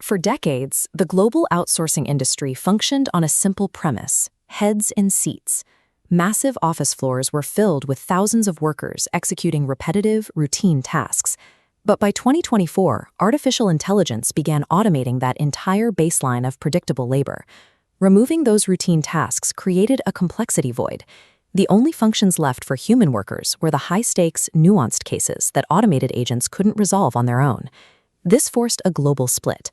For decades, the global outsourcing industry functioned on a simple premise: heads in seats. Massive office floors were filled with thousands of workers executing repetitive, routine tasks. But by 2024, artificial intelligence began automating that entire baseline of predictable labor. Removing those routine tasks created a complexity void. The only functions left for human workers were the high-stakes, nuanced cases that automated agents couldn't resolve on their own. This forced a global split.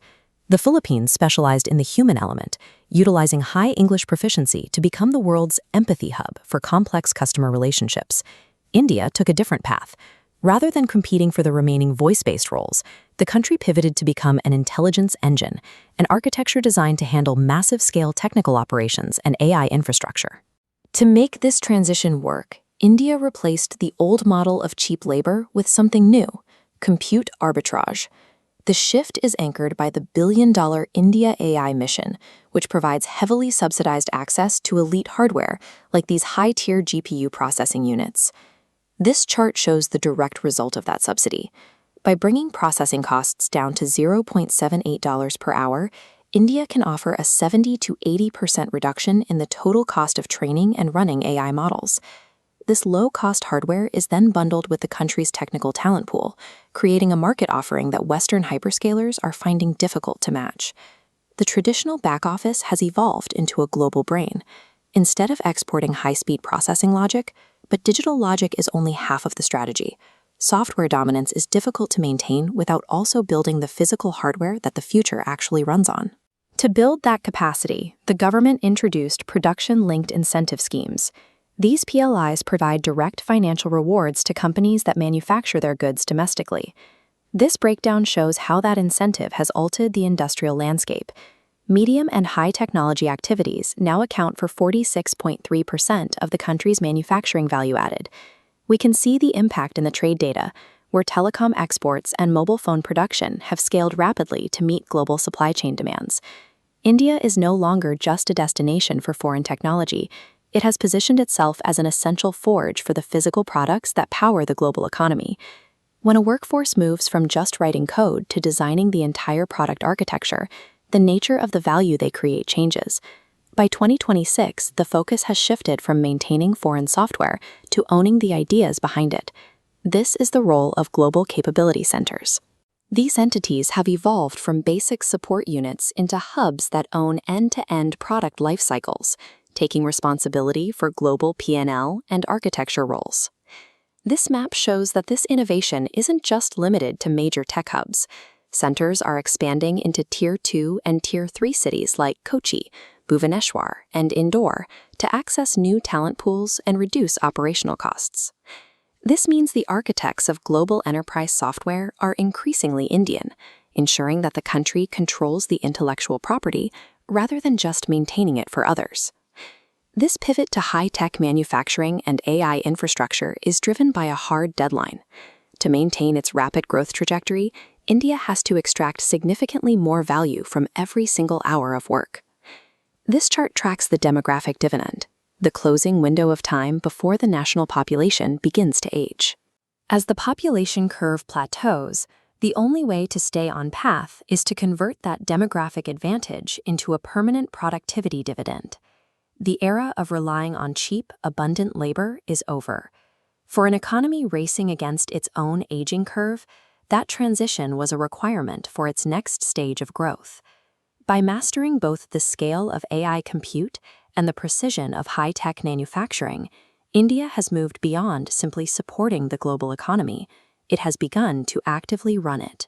The Philippines specialized in the human element, utilizing high English proficiency to become the world's empathy hub for complex customer relationships. India took a different path. Rather than competing for the remaining voice-based roles, the country pivoted to become an intelligence engine, an architecture designed to handle massive-scale technical operations and AI infrastructure. To make this transition work, India replaced the old model of cheap labor with something new: compute arbitrage. The shift is anchored by the billion-dollar India AI mission, which provides heavily subsidized access to elite hardware, like these high-tier GPU processing units. This chart shows the direct result of that subsidy. By bringing processing costs down to $0.78 per hour, India can offer a 70 to 80% reduction in the total cost of training and running AI models. This low-cost hardware is then bundled with the country's technical talent pool, creating a market offering that Western hyperscalers are finding difficult to match. The traditional back office has evolved into a global brain. Instead of exporting high-speed processing logic, but digital logic is only half of the strategy. Software dominance is difficult to maintain without also building the physical hardware that the future actually runs on. To build that capacity, the government introduced production-linked incentive schemes. These PLIs provide direct financial rewards to companies that manufacture their goods domestically. This breakdown shows how that incentive has altered the industrial landscape. Medium and high technology activities now account for 46.3% of the country's manufacturing value added. We can see the impact in the trade data, where telecom exports and mobile phone production have scaled rapidly to meet global supply chain demands. India is no longer just a destination for foreign technology. It has positioned itself as an essential forge for the physical products that power the global economy. When a workforce moves from just writing code to designing the entire product architecture, the nature of the value they create changes. By 2026, the focus has shifted from maintaining foreign software to owning the ideas behind it. This is the role of global capability centers. These entities have evolved from basic support units into hubs that own end-to-end product life cycles, taking responsibility for global P&L and architecture roles. This map shows that this innovation isn't just limited to major tech hubs. Centers are expanding into Tier 2 and Tier 3 cities like Kochi, Bhubaneswar, and Indore to access new talent pools and reduce operational costs. This means the architects of global enterprise software are increasingly Indian, ensuring that the country controls the intellectual property rather than just maintaining it for others. This pivot to high-tech manufacturing and AI infrastructure is driven by a hard deadline. To maintain its rapid growth trajectory, India has to extract significantly more value from every single hour of work. This chart tracks the demographic dividend, the closing window of time before the national population begins to age. As the population curve plateaus, the only way to stay on path is to convert that demographic advantage into a permanent productivity dividend. The era of relying on cheap, abundant labor is over. For an economy racing against its own aging curve, that transition was a requirement for its next stage of growth. By mastering both the scale of AI compute and the precision of high-tech manufacturing, India has moved beyond simply supporting the global economy. It has begun to actively run it.